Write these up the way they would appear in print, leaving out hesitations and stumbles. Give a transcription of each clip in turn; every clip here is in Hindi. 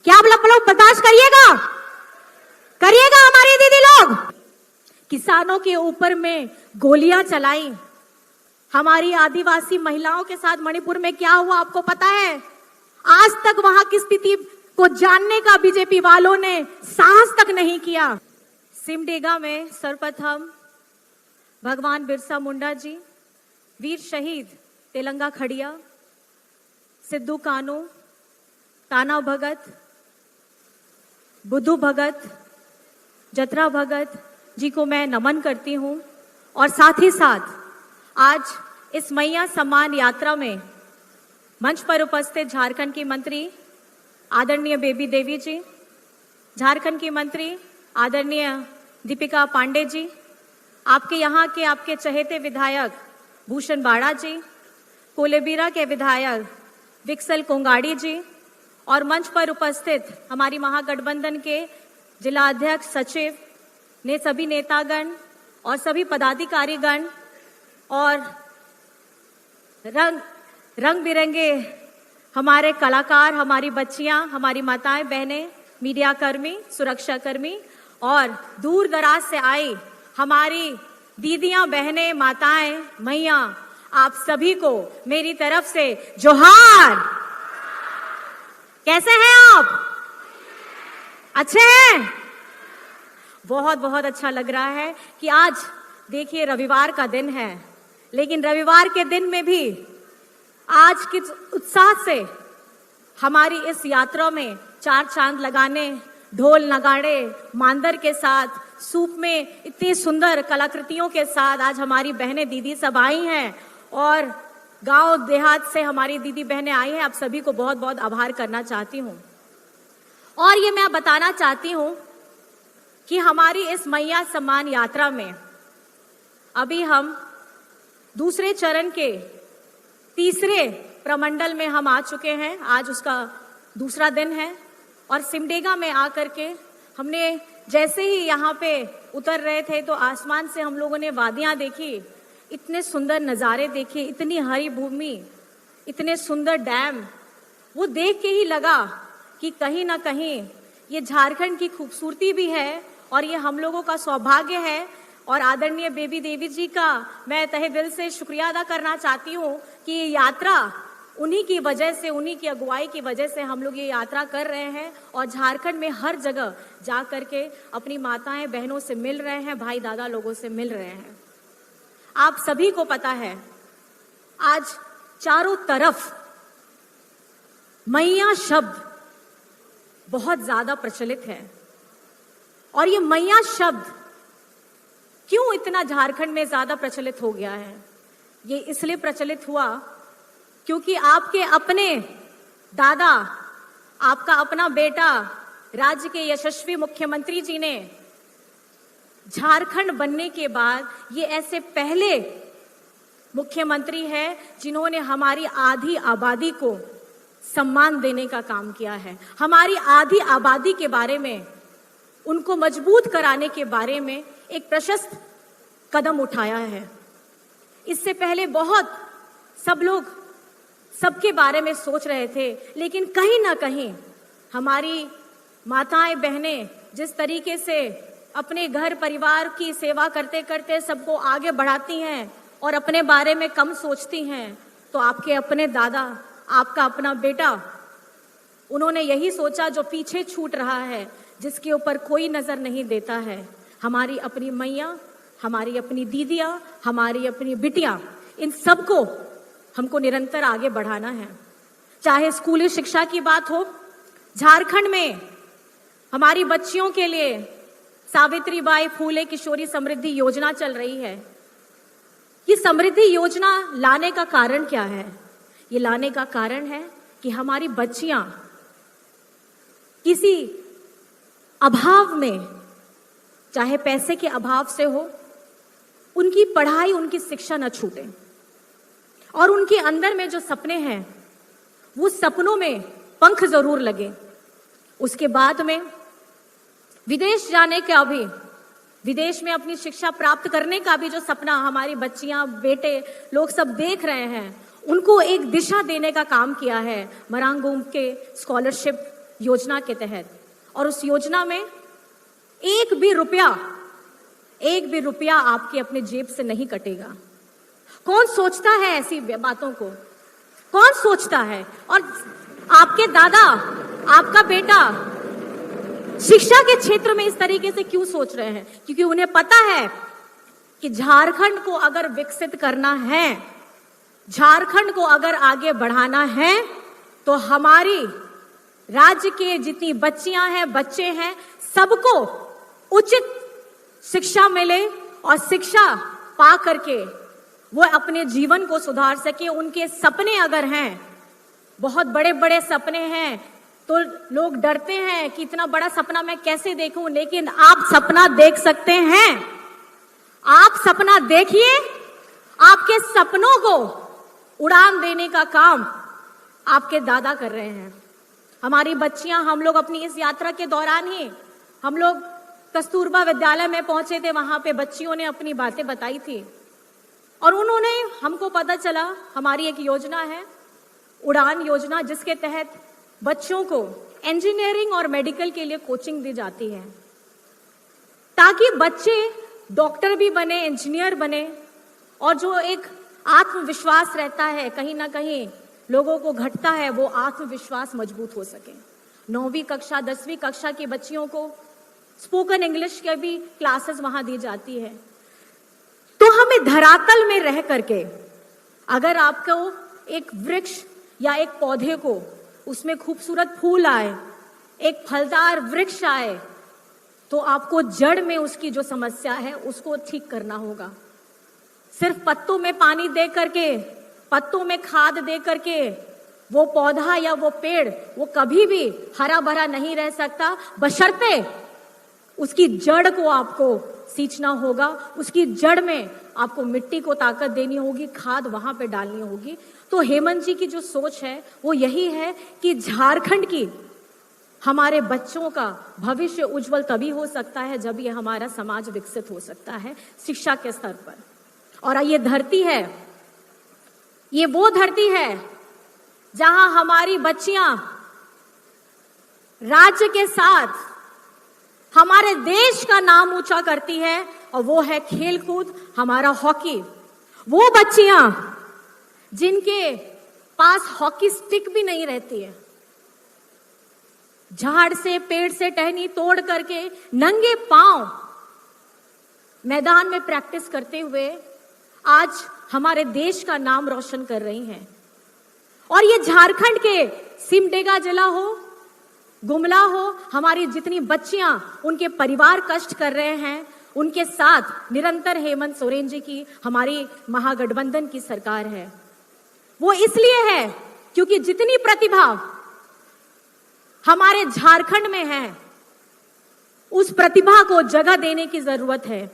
क्या आप लोग बर्दाश्त करिएगा? करिएगा हमारी दीदी लोग? किसानों के ऊपर में गोलियां चलाई, हमारी आदिवासी महिलाओं के साथ मणिपुर में क्या हुआ आपको पता है? आज तक वहां की स्थिति को जानने का बीजेपी वालों ने साहस तक नहीं किया। सिमडेगा में सर्वप्रथम भगवान बिरसा मुंडा जी, वीर शहीद तेलंगा खड़िया, सिद्धू कानू, ताना भगत, बुद्धू भगत, जतरा भगत जी को मैं नमन करती हूं। और साथ ही साथ आज इस मैया सम्मान यात्रा में मंच पर उपस्थित झारखंड की मंत्री आदरणीय बेबी देवी जी, झारखंड की मंत्री आदरणीय दीपिका पांडे जी, आपके यहाँ के आपके चहेते विधायक भूषण बाड़ा जी, कोलेबिरा के विधायक विक्सल कोंगाड़ी जी, और मंच पर उपस्थित हमारी महागठबंधन के जिला अध्यक्ष सचिव ने सभी नेतागण और सभी पदाधिकारीगण और रंग बिरंगे हमारे कलाकार, हमारी बच्चियां, हमारी माताएं बहनें, मीडिया कर्मी, सुरक्षा कर्मी और दूर दराज से आई हमारी दीदियां, बहनें, माताएं, मैया, आप सभी को मेरी तरफ से जोहार। कैसे हैं आप? अच्छे हैं? बहुत बहुत अच्छा लग रहा है कि आज देखिए रविवार का दिन है, लेकिन रविवार के दिन में भी आज किस उत्साह से हमारी इस यात्रा में चार चांद लगाने, ढोल नगाड़े, मांदर के साथ, सूप में इतनी सुंदर कलाकृतियों के साथ आज हमारी बहनें दीदी सब आई हैं और गांव देहात से हमारी दीदी बहनें आई हैं। आप सभी को बहुत बहुत आभार करना चाहती हूँ। और ये मैं बताना चाहती हूँ कि हमारी इस मैया सम्मान यात्रा में अभी हम दूसरे चरण के तीसरे प्रमंडल में हम आ चुके हैं। आज उसका दूसरा दिन है और सिमडेगा में आकर के हमने जैसे ही यहाँ पे उतर रहे थे तो आसमान से हम लोगों ने वादियाँ देखी, इतने सुंदर नज़ारे देखे, इतनी हरी भूमि, इतने सुंदर डैम, वो देख के ही लगा कि कहीं ना कहीं ये झारखंड की खूबसूरती भी है और ये हम लोगों का सौभाग्य है। और आदरणीय बेबी देवी जी का मैं तहे दिल से शुक्रिया अदा करना चाहती हूँ कि ये यात्रा उन्हीं की वजह से, उन्हीं की अगुवाई की वजह से हम लोग ये यात्रा कर रहे हैं और झारखंड में हर जगह जा करके अपनी माताएं बहनों से मिल रहे हैं, भाई दादा लोगों से मिल रहे हैं। आप सभी को पता है आज चारों तरफ मैया शब्द बहुत ज्यादा प्रचलित है और ये मैया शब्द क्यों इतना झारखंड में ज्यादा प्रचलित हो गया है? ये इसलिए प्रचलित हुआ क्योंकि आपके अपने दादा, आपका अपना बेटा, राज्य के यशस्वी मुख्यमंत्री जी ने झारखंड बनने के बाद ये ऐसे पहले मुख्यमंत्री है जिन्होंने हमारी आधी आबादी को सम्मान देने का काम किया है। हमारी आधी आबादी के बारे में, उनको मजबूत कराने के बारे में एक प्रशस्त कदम उठाया है। इससे पहले बहुत सब लोग सबके बारे में सोच रहे थे, लेकिन कहीं ना कहीं हमारी माताएं बहनें जिस तरीके से अपने घर परिवार की सेवा करते करते सबको आगे बढ़ाती हैं और अपने बारे में कम सोचती हैं, तो आपके अपने दादा, आपका अपना बेटा, उन्होंने यही सोचा जो पीछे छूट रहा है, जिसके ऊपर कोई नजर नहीं देता है। हमारी अपनी मैया, हमारी अपनी दीदियां, हमारी अपनी बिटियां, इन सबको हमको निरंतर आगे बढ़ाना है। चाहे स्कूली शिक्षा की बात हो, झारखंड में हमारी बच्चियों के लिए सावित्रीबाई फूले किशोरी समृद्धि योजना चल रही है। ये समृद्धि योजना लाने का कारण क्या है? ये लाने का कारण है कि हमारी बच्चियां किसी अभाव में, चाहे पैसे के अभाव से हो, उनकी पढ़ाई, उनकी शिक्षा न छूटे और उनके अंदर में जो सपने हैं वो सपनों में पंख जरूर लगे। उसके बाद में विदेश जाने का भी, विदेश में अपनी शिक्षा प्राप्त करने का भी जो सपना हमारी बच्चियां, बेटे लोग सब देख रहे हैं, उनको एक दिशा देने का काम किया है मरांगूम के स्कॉलरशिप योजना के तहत, और उस योजना में एक भी रुपया आपके अपने जेब से नहीं कटेगा। कौन सोचता है ऐसी बातों को? कौन सोचता है? और आपके दादा, आपका बेटा शिक्षा के क्षेत्र में इस तरीके से क्यों सोच रहे हैं? क्योंकि उन्हें पता है कि झारखंड को अगर विकसित करना है, झारखंड को अगर आगे बढ़ाना है, तो हमारी राज्य के जितनी बच्चियां हैं, बच्चे हैं, सबको उचित शिक्षा मिले और शिक्षा पा करके वो अपने जीवन को सुधार सके। उनके सपने अगर हैं, बहुत बड़े बड़े सपने हैं, तो लोग डरते हैं कि इतना बड़ा सपना मैं कैसे देखूं, लेकिन आप सपना देख सकते हैं। आप सपना देखिए, आपके सपनों को उड़ान देने का काम आपके दादा कर रहे हैं। हमारी बच्चियां, हम लोग अपनी इस यात्रा के दौरान ही हम लोग कस्तूरबा विद्यालय में पहुंचे थे। वहां पे बच्चियों ने अपनी बातें बताई थी और उन्होंने, हमको पता चला हमारी एक योजना है, उड़ान योजना, जिसके तहत बच्चों को इंजीनियरिंग और मेडिकल के लिए कोचिंग दी जाती है, ताकि बच्चे डॉक्टर भी बने, इंजीनियर बने, और जो एक आत्मविश्वास रहता है कहीं ना कहीं लोगों को घटता है, वो आत्मविश्वास मजबूत हो सके। 9वीं कक्षा 10वीं कक्षा की बच्चियों को स्पोकन इंग्लिश के भी क्लासेस वहां दी जाती है। तो हमें धरातल में रह करके, अगर आपको एक वृक्ष या एक पौधे को उसमें खूबसूरत फूल आए, एक फलदार वृक्ष आए, तो आपको जड़ में उसकी जो समस्या है उसको ठीक करना होगा। सिर्फ पत्तों में पानी दे करके, पत्तों में खाद दे करके वो पौधा या वो पेड़ वो कभी भी हरा भरा नहीं रह सकता, बशर्ते उसकी जड़ को आपको सींचना होगा, उसकी जड़ में आपको मिट्टी को ताकत देनी होगी, खाद वहां पे डालनी होगी। तो हेमंत जी की जो सोच है वो यही है कि झारखंड की, हमारे बच्चों का भविष्य उज्जवल तभी हो सकता है जब ये हमारा समाज विकसित हो सकता है शिक्षा के स्तर पर। और ये धरती है, ये वो धरती है जहां हमारी बच्चियां राज्य के साथ हमारे देश का नाम ऊंचा करती है, और वो है खेलकूद, हमारा हॉकी। वो बच्चियां जिनके पास हॉकी स्टिक भी नहीं रहती है, झाड़ से पेड़ से टहनी तोड़ करके नंगे पांव मैदान में प्रैक्टिस करते हुए आज हमारे देश का नाम रोशन कर रही हैं। और ये झारखंड के सिमडेगा जिला हो, गुमला हो, हमारी जितनी बच्चियां, उनके परिवार कष्ट कर रहे हैं, उनके साथ निरंतर हेमंत सोरेन जी की, हमारी महागठबंधन की सरकार है। वो इसलिए है क्योंकि जितनी प्रतिभा हमारे झारखंड में है, उस प्रतिभा को जगह देने की जरूरत है।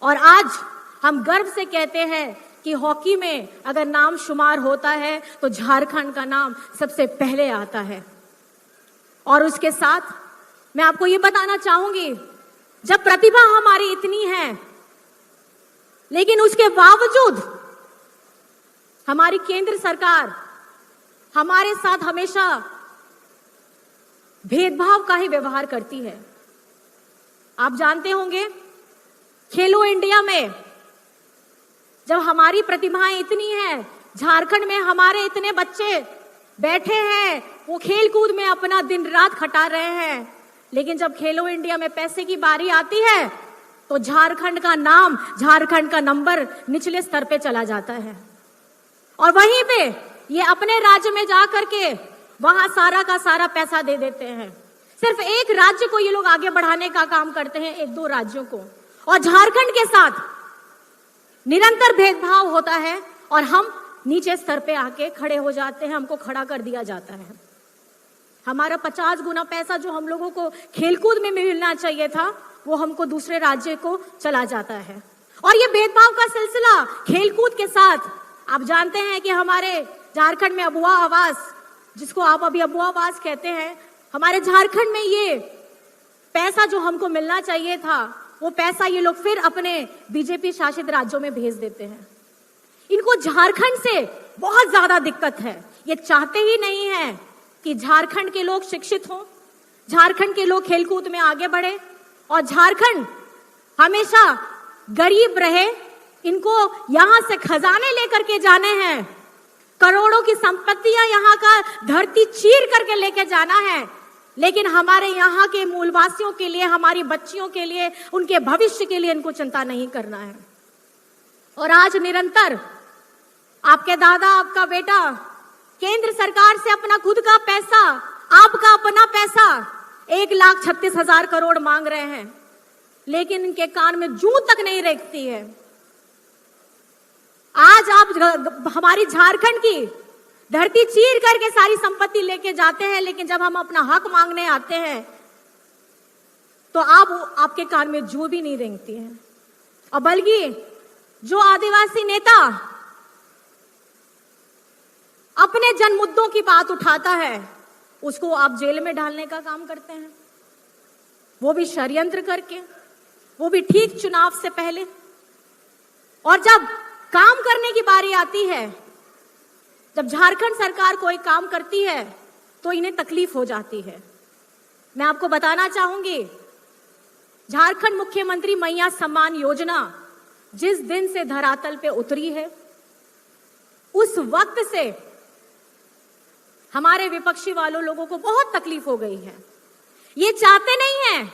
और आज हम गर्व से कहते हैं कि हॉकी में अगर नाम शुमार होता है तो झारखंड का नाम सबसे पहले आता है। और उसके साथ मैं आपको ये बताना चाहूंगी, जब प्रतिभा हमारी इतनी है, लेकिन उसके बावजूद हमारी केंद्र सरकार हमारे साथ हमेशा भेदभाव का ही व्यवहार करती है। आप जानते होंगे, खेलो इंडिया में जब हमारी प्रतिभाएं इतनी हैं, झारखंड में हमारे इतने बच्चे बैठे हैं, वो खेल कूद में अपना दिन रात खटा रहे हैं, लेकिन जब खेलो इंडिया में पैसे की बारी आती है तो झारखंड का नाम, झारखंड का नंबर निचले स्तर पे चला जाता है। और वहीं पे ये अपने राज्य में जाकर के वहां सारा का सारा पैसा दे देते हैं। सिर्फ एक राज्य को ये लोग आगे बढ़ाने का काम करते हैं, एक दो राज्यों को, और झारखंड के साथ निरंतर भेदभाव होता है और हम नीचे स्तर पे आके खड़े हो जाते हैं, हमको खड़ा कर दिया जाता है। हमारा 50 गुना पैसा जो हम लोगों को खेलकूद में मिलना चाहिए था, वो हमको दूसरे राज्य को चला जाता है। और ये भेदभाव का सिलसिला खेलकूद के साथ, आप जानते हैं कि हमारे झारखंड में अबुआ आवास, जिसको आप अभी अबुआ आवास कहते हैं, हमारे झारखंड में ये पैसा जो हमको मिलना चाहिए था, वो पैसा ये लोग फिर अपने बीजेपी शासित राज्यों में भेज देते हैं। इनको झारखंड से बहुत ज्यादा दिक्कत है, ये चाहते ही नहीं है कि झारखंड के लोग शिक्षित हों, झारखंड के लोग खेलकूद में आगे बढ़े और झारखंड हमेशा गरीब रहे। इनको यहां से खजाने लेकर के जाने हैं, करोड़ों की संपत्तियां यहां का धरती चीर करके लेके जाना है, लेकिन हमारे यहाँ के मूलवासियों के लिए, हमारी बच्चियों के लिए, उनके भविष्य के लिए इनको चिंता नहीं करना है। और आज निरंतर आपके दादा, आपका बेटा केंद्र सरकार से अपना खुद का पैसा, आपका अपना पैसा 1,36,000 करोड़ मांग रहे हैं, लेकिन इनके कान में जूं तक नहीं रेंगती है। आज आप हमारी झारखंड की धरती चीर करके सारी संपत्ति लेके जाते हैं, लेकिन जब हम अपना हक मांगने आते हैं तो आपके कान में जूं भी नहीं रेंगती है। और बल्कि जो आदिवासी नेता अपने जन मुद्दों की बात उठाता है, उसको आप जेल में डालने का काम करते हैं, वो भी षड्यंत्र करके, वो भी ठीक चुनाव से पहले। और जब काम करने की बारी आती है, जब झारखंड सरकार कोई काम करती है तो इन्हें तकलीफ हो जाती है। मैं आपको बताना चाहूंगी, झारखंड मुख्यमंत्री मैया सम्मान योजना जिस दिन से धरातल पे उतरी है, उस वक्त से हमारे विपक्षी वालों लोगों को बहुत तकलीफ हो गई है। ये चाहते नहीं हैं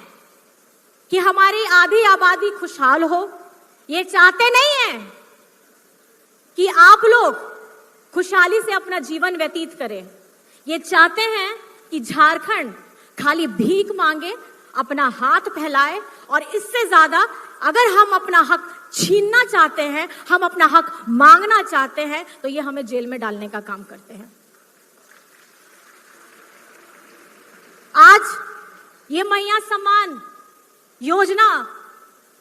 कि हमारी आधी आबादी खुशहाल हो, ये चाहते नहीं हैं कि आप लोग खुशहाली से अपना जीवन व्यतीत करें। ये चाहते हैं कि झारखंड खाली भीख मांगे, अपना हाथ फैलाए, और इससे ज्यादा अगर हम अपना हक छीनना चाहते हैं, हम अपना हक मांगना चाहते हैं, तो ये हमें जेल में डालने का काम करते हैं। आज ये मैया सम्मान योजना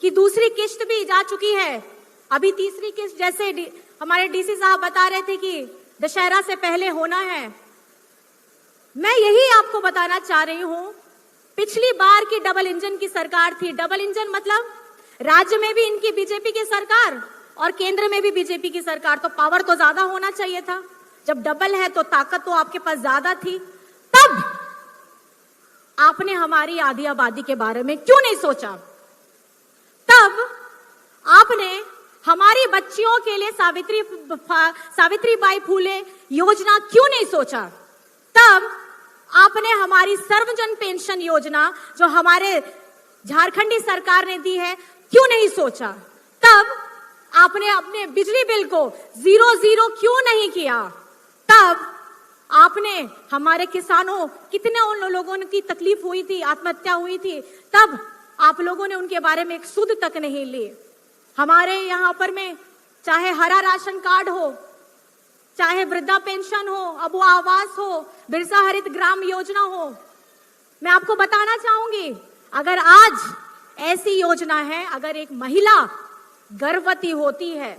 की दूसरी किस्त भी जा चुकी है। अभी तीसरी किस्त, जैसे हमारे डीसी साहब बता रहे थे कि दशहरा से पहले होना है, मैं यही आपको बताना चाह रही हूं। पिछली बार की डबल इंजन की सरकार थी। डबल इंजन मतलब राज्य में भी इनकी बीजेपी की सरकार और केंद्र में भी बीजेपी की सरकार, तो पावर तो ज्यादा होना चाहिए था। जब डबल है तो ताकत तो आपके पास ज्यादा थी। तब आपने हमारी आधी आबादी के बारे में क्यों नहीं सोचा? तब आपने हमारी बच्चियों के लिए सावित्रीबाई फुले योजना क्यों नहीं सोचा? तब आपने हमारी सर्वजन पेंशन योजना जो हमारे झारखंडी सरकार ने दी है क्यों नहीं सोचा? तब आपने अपने बिजली बिल को 0 क्यों नहीं किया? तब आपने हमारे किसानों, कितने उन लोगों की तकलीफ हुई थी, आत्महत्या हुई थी, तब आप लोगों ने उनके बारे में एक सुध तक नहीं ली। हमारे यहाँ पर में चाहे हरा राशन कार्ड हो, चाहे वृद्धा पेंशन हो, अबू आवास हो, बिरसा हरित ग्राम योजना हो, मैं आपको बताना चाहूंगी, अगर आज ऐसी योजना है, अगर एक महिला गर्भवती होती है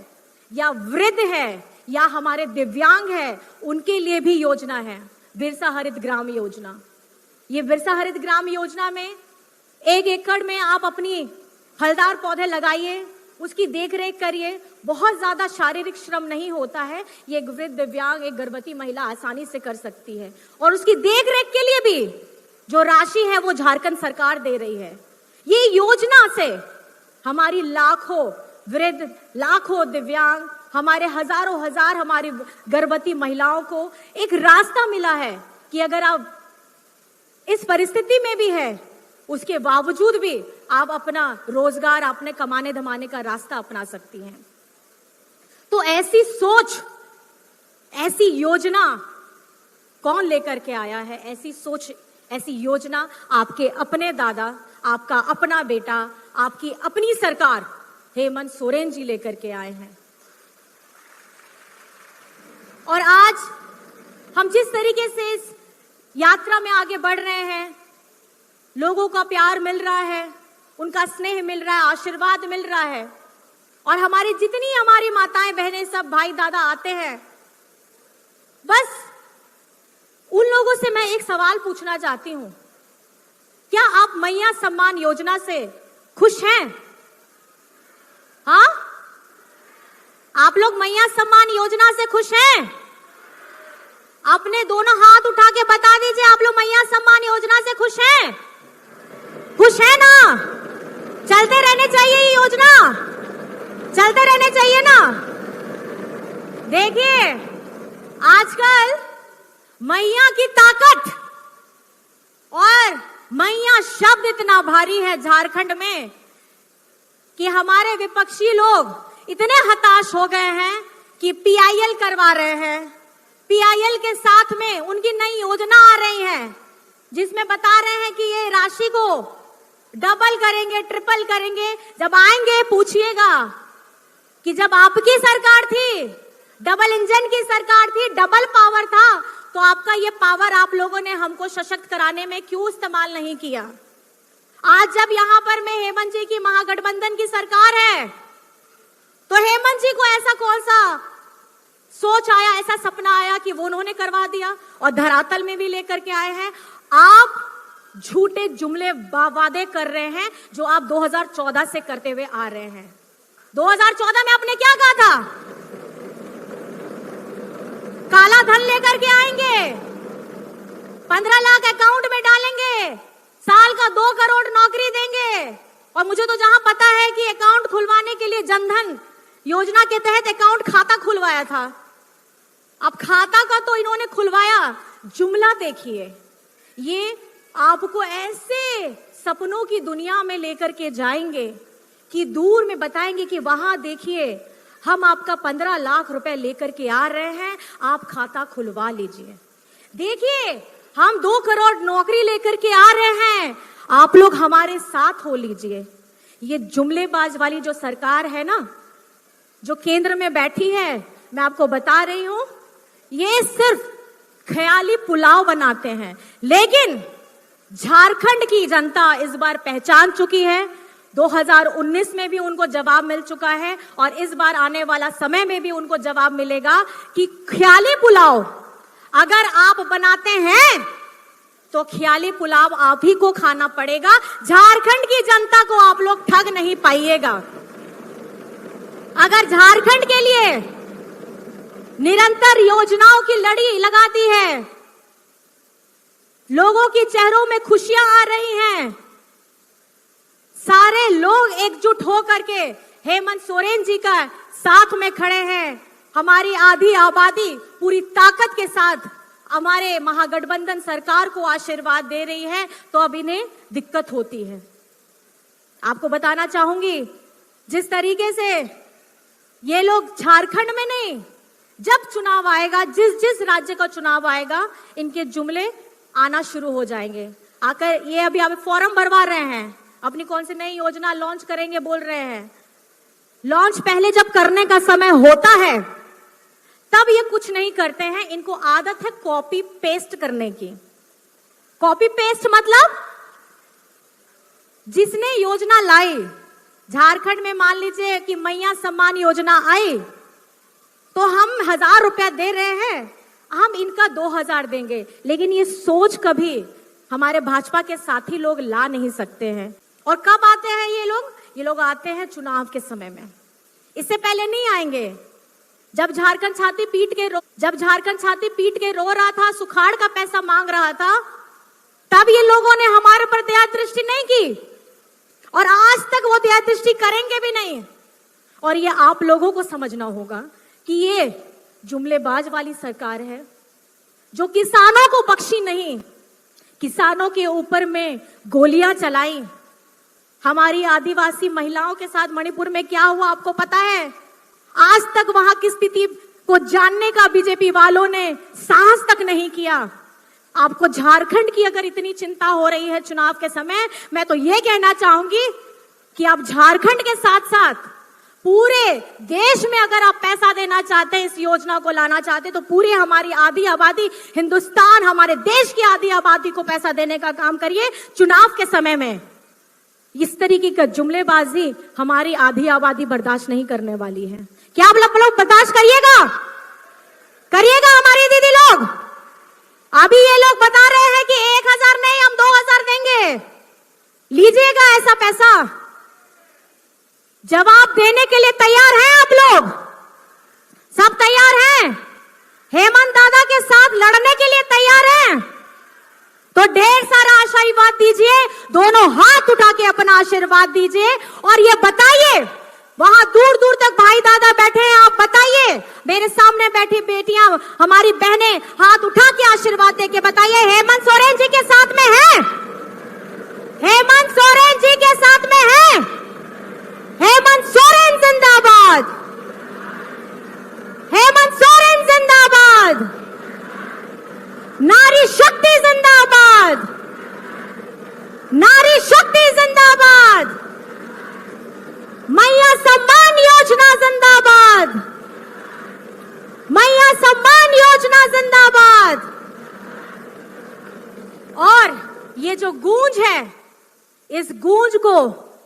या वृद्ध है या हमारे दिव्यांग है, उनके लिए भी योजना है बिरसा हरित ग्राम योजना। ये बिरसा हरित ग्राम योजना में 1 एकड़ में आप अपनी फलदार पौधे लगाइए, उसकी देखरेख करिए। बहुत ज्यादा शारीरिक श्रम नहीं होता है, ये एक वृद्ध, दिव्यांग, एक गर्भवती महिला आसानी से कर सकती है। और उसकी देखरेख के लिए भी जो राशि है वो झारखंड सरकार दे रही है। ये योजना से हमारी लाखों वृद्ध, लाखों दिव्यांग, हमारे हजारों हजार हमारी गर्भवती महिलाओं को एक रास्ता मिला है कि अगर आप इस परिस्थिति में भी है, उसके बावजूद भी आप अपना रोजगार, अपने कमाने धमाने का रास्ता अपना सकती हैं। तो ऐसी सोच, ऐसी योजना कौन लेकर के आया है? ऐसी सोच, ऐसी योजना आपके अपने दादा, आपका अपना बेटा, आपकी अपनी सरकार हेमंत सोरेन जी लेकर के आए हैं। और आज हम जिस तरीके से इस यात्रा में आगे बढ़ रहे हैं, लोगों का प्यार मिल रहा है, उनका स्नेह मिल रहा है, आशीर्वाद मिल रहा है, और हमारी जितनी हमारी माताएं बहनें, सब भाई दादा आते हैं, बस उन लोगों से मैं एक सवाल पूछना चाहती हूं, क्या आप मैया सम्मान योजना से खुश हैं? हाँ, आप लोग मैया सम्मान योजना से खुश हैं? अपने दोनों हाथ उठा के बता दीजिए, आप लोग मैया सम्मान योजना से खुश हैं? खुश है ना? चलते रहने चाहिए ये योजना, चलते रहने चाहिए ना? देखिए आजकल मैया की ताकत और मैया शब्द इतना भारी है झारखंड में कि हमारे विपक्षी लोग इतने हताश हो गए हैं कि पीआईएल करवा रहे हैं। पीआईएल के साथ में उनकी नई योजना आ रही है जिसमें बता रहे हैं कि ये राशि को डबल करेंगे, ट्रिपल करेंगे। जब आएंगे पूछिएगा कि जब आपकी सरकार थी, डबल इंजन की सरकार थी, डबल पावर था, तो आपका ये पावर आप लोगों ने हमको सशक्त कराने में क्यों इस्तेमाल नहीं किया? आज जब यहां पर में हेमंत जी की महागठबंधन की सरकार है, तो हेमंत जी को ऐसा कौन सा सोच आया, ऐसा सपना आया कि वो उन्होंने करवा दिया और धरातल में भी लेकर के आए हैं। आप झूठे जुमले वादे कर रहे हैं जो आप 2014 से करते हुए आ रहे हैं। 2014 में आपने क्या कहा था? काला धन लेकर के आएंगे, 15 लाख अकाउंट में डालेंगे, साल का 2 करोड़ नौकरी देंगे। और मुझे तो जहां पता है कि अकाउंट खुलवाने के लिए जनधन योजना के तहत अकाउंट खाता खुलवाया था। अब खाता का तो इन्होंने खुलवाया, जुमला देखिए। ये आपको ऐसे सपनों की दुनिया में लेकर के जाएंगे कि दूर में बताएंगे कि वहां देखिए हम आपका 15 लाख रुपए लेकर के आ रहे हैं, आप खाता खुलवा लीजिए। देखिए हम 2 करोड़ नौकरी लेकर के आ रहे हैं, आप लोग हमारे साथ हो लीजिए। ये जुमलेबाज वाली जो सरकार है ना, जो केंद्र में बैठी है, मैं आपको बता रही हूं, ये सिर्फ ख्याली पुलाव बनाते हैं। लेकिन झारखंड की जनता इस बार पहचान चुकी है। 2019 में भी उनको जवाब मिल चुका है और इस बार आने वाला समय में भी उनको जवाब मिलेगा कि ख्याली पुलाव अगर आप बनाते हैं तो ख्याली पुलाव आप ही को खाना पड़ेगा। झारखंड की जनता को आप लोग ठग नहीं पाइएगा। अगर झारखंड के लिए निरंतर योजनाओं की लड़ी लगाती है, लोगों के चेहरों में खुशियां आ रही हैं, सारे लोग एकजुट होकर के हेमंत सोरेन जी का साथ में खड़े हैं, हमारी आधी आबादी पूरी ताकत के साथ हमारे महागठबंधन सरकार को आशीर्वाद दे रही है, तो अब इन्हें दिक्कत होती है। आपको बताना चाहूंगी, जिस तरीके से ये लोग झारखंड में नहीं, जब चुनाव आएगा, जिस जिस राज्य का चुनाव आएगा, इनके जुमले आना शुरू हो जाएंगे। आकर ये अभी फॉर्म भरवा रहे हैं, अपनी कौन सी नई योजना लॉन्च करेंगे बोल रहे हैं। लॉन्च पहले जब करने का समय होता है तब ये कुछ नहीं करते हैं। इनको आदत है कॉपी पेस्ट करने की। कॉपी पेस्ट मतलब जिसने योजना लाई, झारखंड में मान लीजिए कि मैया सम्मान योजना आई, तो हम 1000 रुपया दे रहे हैं, हम इनका 2000 देंगे। लेकिन ये सोच कभी हमारे भाजपा के साथी लोग ला नहीं सकते हैं। और कब आते हैं ये लोग? ये लोग आते हैं चुनाव के समय में, इससे पहले नहीं आएंगे। जब झारखंड छाती पीट के रो रहा था, सुखाड़ का पैसा मांग रहा था, तब ये लोगों ने हमारे पर दया दृष्टि नहीं की और आज तक वो दया दृष्टि करेंगे भी नहीं। और ये आप लोगों को समझना होगा कि ये जुमलेबाज वाली सरकार है जो किसानों को बख्शी नहीं, किसानों के ऊपर में गोलियां चलाई। हमारी आदिवासी महिलाओं के साथ मणिपुर में क्या हुआ आपको पता है? आज तक वहां की स्थिति को जानने का बीजेपी वालों ने साहस तक नहीं किया। आपको झारखंड की अगर इतनी चिंता हो रही है चुनाव के समय, मैं तो ये कहना चाहूंगी कि आप झारखंड के साथ साथ पूरे देश में अगर आप पैसा देना चाहते हैं, इस योजना को लाना चाहते हैं, तो पूरी हमारी आधी आबादी, हिंदुस्तान, हमारे देश की आधी आबादी को पैसा देने का काम करिए चुनाव के समय में। इस तरीके का जुमलेबाजी हमारी आधी आबादी बर्दाश्त नहीं करने वाली है। क्या आप लोग बर्दाश्त करिएगा? करिएगा हमारी दीदी लोग? अभी ये लोग बता रहे हैं कि 1000 नहीं, हम 2000 देंगे। लीजिएगा ऐसा पैसा। जवाब देने के लिए तैयार हैं आप लोग? सब तैयार हैं? हेमंत दादा के साथ लड़ने के लिए तैयार हैं तो ढेर सारा आशीर्वाद दीजिए, दोनों हाथ उठा के अपना आशीर्वाद दीजिए और ये बताइए, वहां दूर दूर तक भाई दादा बैठे हैं, आप बताइए, मेरे सामने बैठी बेटियां, हमारी बहनें हाथ उठा के आशीर्वाद दे के बताइए, हेमंत सोरेन जी के साथ में है? हेमंत सोरेन जी के साथ में है? हेमंत सोरेन जिंदाबाद, हेमंत सोरेन जिंदाबाद, नारी शक्ति जिंदाबाद, नारी शक्ति जिंदाबाद, मैया सम्मान योजना जिंदाबाद, मैया सम्मान योजना जिंदाबाद। और ये जो गूंज है, इस गूंज को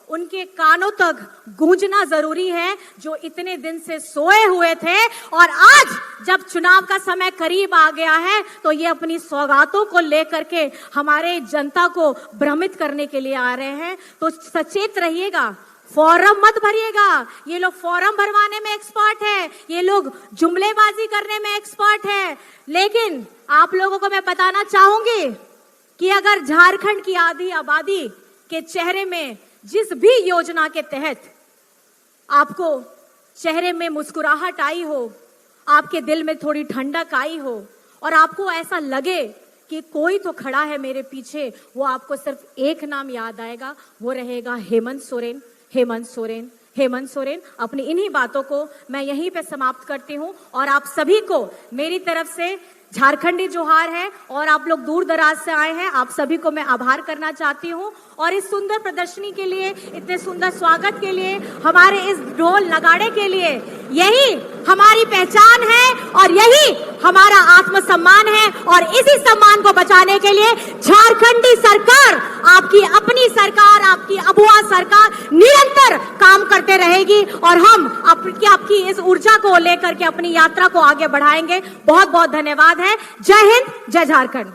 उनके कानों तक गूंजना जरूरी है, जो इतने दिन से सोए हुए थे और आज जब चुनाव का समय करीब आ गया है तो ये अपनी सौगातों को लेकर के हमारे जनता को भ्रमित करने के लिए आ रहे हैं। तो सचेत रहिएगा, फॉर्म मत भरिएगा। ये लोग फॉर्म भरवाने में एक्सपर्ट है, ये लोग जुमलेबाजी करने में एक्सपर्ट है। लेकिन आप लोगों को मैं बताना चाहूंगी कि अगर झारखंड की आधी आबादी के चेहरे में जिस भी योजना के तहत आपको चेहरे में मुस्कुराहट आई हो, आपके दिल में थोड़ी ठंडक आई हो और आपको ऐसा लगे कि कोई तो खड़ा है मेरे पीछे, वो आपको सिर्फ एक नाम याद आएगा, वो रहेगा हेमंत सोरेन। हेमंत सोरेन, हेमंत सोरेन। अपनी इन्हीं बातों को मैं यहीं पे समाप्त करती हूं और आप सभी को मेरी तरफ से झारखंडी जोहार है और आप लोग दूर दराज से आए हैं, आप सभी को मैं आभार करना चाहती हूं और इस सुंदर प्रदर्शनी के लिए, इतने सुंदर स्वागत के लिए, हमारे इस ढोल नगाड़े के लिए। यही हमारी पहचान है और यही हमारा आत्मसम्मान है और इसी सम्मान को बचाने के लिए झारखंडी सरकार, आपकी अपनी सरकार, आपकी अबुआ सरकार निरंतर काम करते रहेगी और हम आपकी इस ऊर्जा को लेकर के अपनी यात्रा को आगे बढ़ाएंगे। बहुत बहुत धन्यवाद है। जय हिंद, जय झारखंड।